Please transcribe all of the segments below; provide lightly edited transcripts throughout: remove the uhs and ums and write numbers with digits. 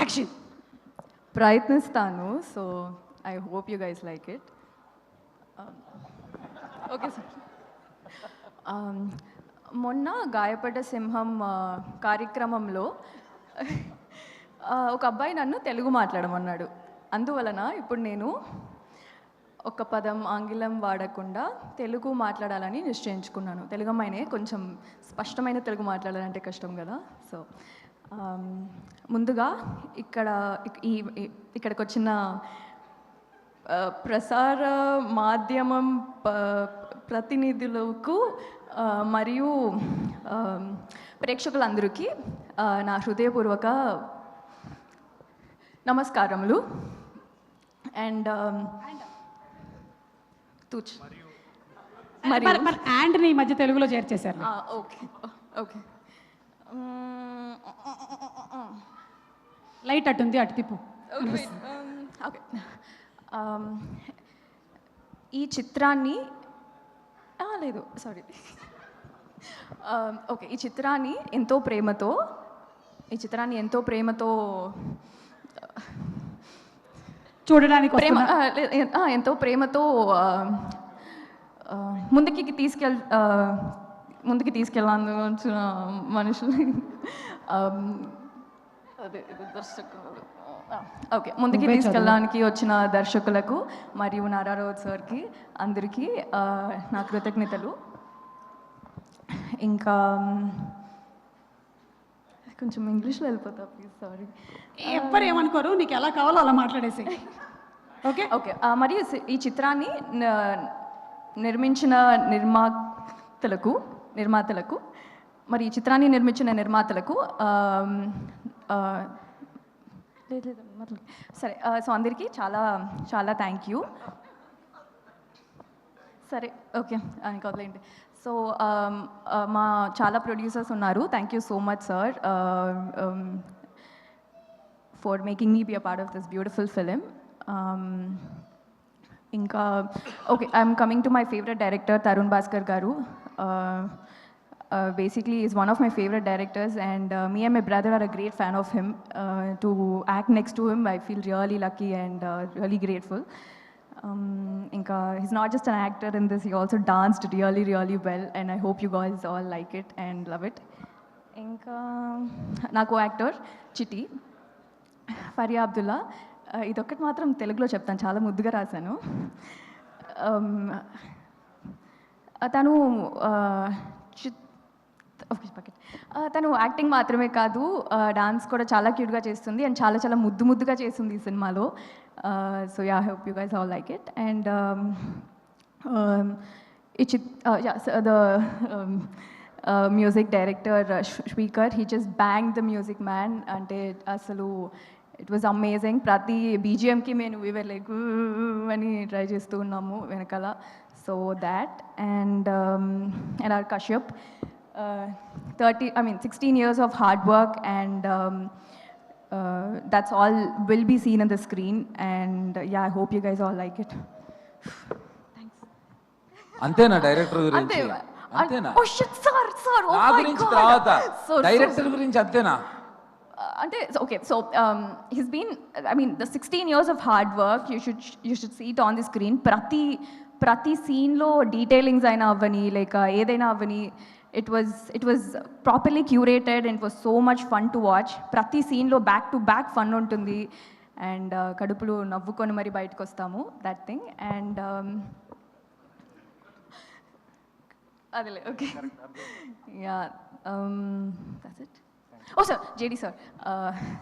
Action. ప్రయత్నిస్తాను. So I hope you guys like it. Okay sir. మొన్న గాయపడ్డ సింహం కార్యక్రమంలో ఒక అబ్బాయి నన్ను తెలుగు మాట్లాడమన్నాడు. అందువలన ఇప్పుడు నేను ఒక పదం ఆంగ్లం వాడకుండా తెలుగు మాట్లాడాలని నిశ్చయించుకున్నాను. తెలుగు అమ్మాయినే, కొంచెం స్పష్టమైన తెలుగు మాట్లాడాలంటే కష్టం కదా. సో ముందుగా ఇక్కడికి వచ్చిన ప్రసార మాధ్యమం ప్రతినిధులకు మరియు ప్రేక్షకులందరికీ నా హృదయపూర్వక నమస్కారములు. అండ్ అండ్ని ఈ మధ్య తెలుగులో చేర్చేశారు. Okay okay. లైట్ అటుంది, అటు తిప్పు. ఓకే. ఈ చిత్రాన్ని లేదు సారీ ఓకే ఈ చిత్రాన్ని ఎంతో ప్రేమతో చూడడానికి ఎంతో ప్రేమతో ముందుకి తీసుకెళ్ళాల్సిన మనుషులు అదే దర్శకులు ఓకే ముందుకి తీసుకెళ్ళడానికి వచ్చిన దర్శకులకు మరియు నారారావు సార్కి అందరికీ నా కృతజ్ఞతలు. ఇంకా కొంచెం ఇంగ్లీష్లో వెళ్ళిపోతా ప్లీజ్, సారీ. ఎవ్వరు ఏమనుకోరు, నీకు ఎలా కావాలో అలా మాట్లాడేసి. Okay okay. మరియు ఈ చిత్రాన్ని నిర్మించిన నిర్మాతలకు మరి ఈ చిత్రాన్ని నిర్మించిన నిర్మాతలకు సరే సో అందరికీ చాలా చాలా థ్యాంక్ యూ. సరే ఓకే ఇంకా వదిలేండి. సో మా చాలా ప్రొడ్యూసర్స్ ఉన్నారు. Thank you so much sir for making me be a part of this beautiful film. ఇంకా okay I'm coming to my favourite director Tarun Bhaskar garu. Basically is one of my favorite directors, and me and my brother are a great fan of him. To act next to him I feel really lucky and really grateful. He's not just an actor in this, he also danced really well, and I hope you guys all like it and love it. Na co-actor Chitti Faria Abdullah. ఇదొక్కటి మాత్రం తెలుగులో చెప్తాను, చాలా ముద్దుగా రాశాను. తను తను acting మాత్రమే కాదు, డాన్స్ కూడా చాలా క్యూట్గా చేస్తుంది అండ్ చాలా ముద్దుగా చేస్తుంది ఈ సినిమాలో. So yeah I hope you guys all like it. And the music director speaker, he just bang the music man. అంటే అసలు ఇట్ వాజ్ అమేజింగ్. ప్రతి బీజిఎంకి మేము లైక్ అని ట్రై చేస్తూ ఉన్నాము వెనకాల. So that and R Kashyap, 16 years of hard work, and that's all will be seen on the screen, and yeah I hope you guys all like it. Thanks. అంతేనా director గురించి? అంతేనా? Oh shit sir oh నా my గురించి god తర్వాత director గురించి అంతేనా? అంటే okay so he's been the 16 years of hard work, you should see it on the screen. ప్రతి సీన్లో డీటెయిలింగ్స్ అయినా అవ్వని లేక ఏదైనా అవ్వని, it was properly curated and it was so much fun to watch. ప్రతి సీన్లో బ్యాక్ టు బ్యాక్ ఫన్ ఉంటుంది అండ్ కడుపులో నవ్వుకొని మరి బయటకు వస్తాము, దట్ థింగ్. అండ్ అదేలే okay yeah that's it. Oh sir, JD sir,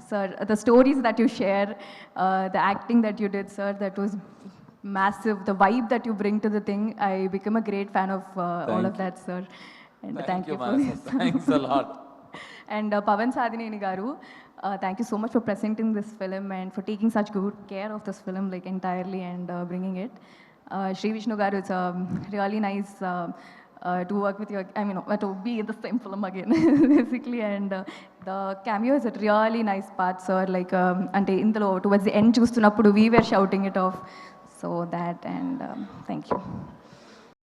sir, the stories that you share, the acting that you did sir, that was massive. The vibe that you bring to the thing, I become a great fan of all of that sir. And thank you for this. Thanks a lot. And Pavan Sadineni garu, thank you so much for presenting this film and for taking such good care of this film like entirely and bringing it. Sri Vishnu garu, it's really nice to work with you, to be in the same film again basically. And the cameo is a really nice part sir, like ante indalo towards the end chustunappudu we were shouting it off, so that. And thank you.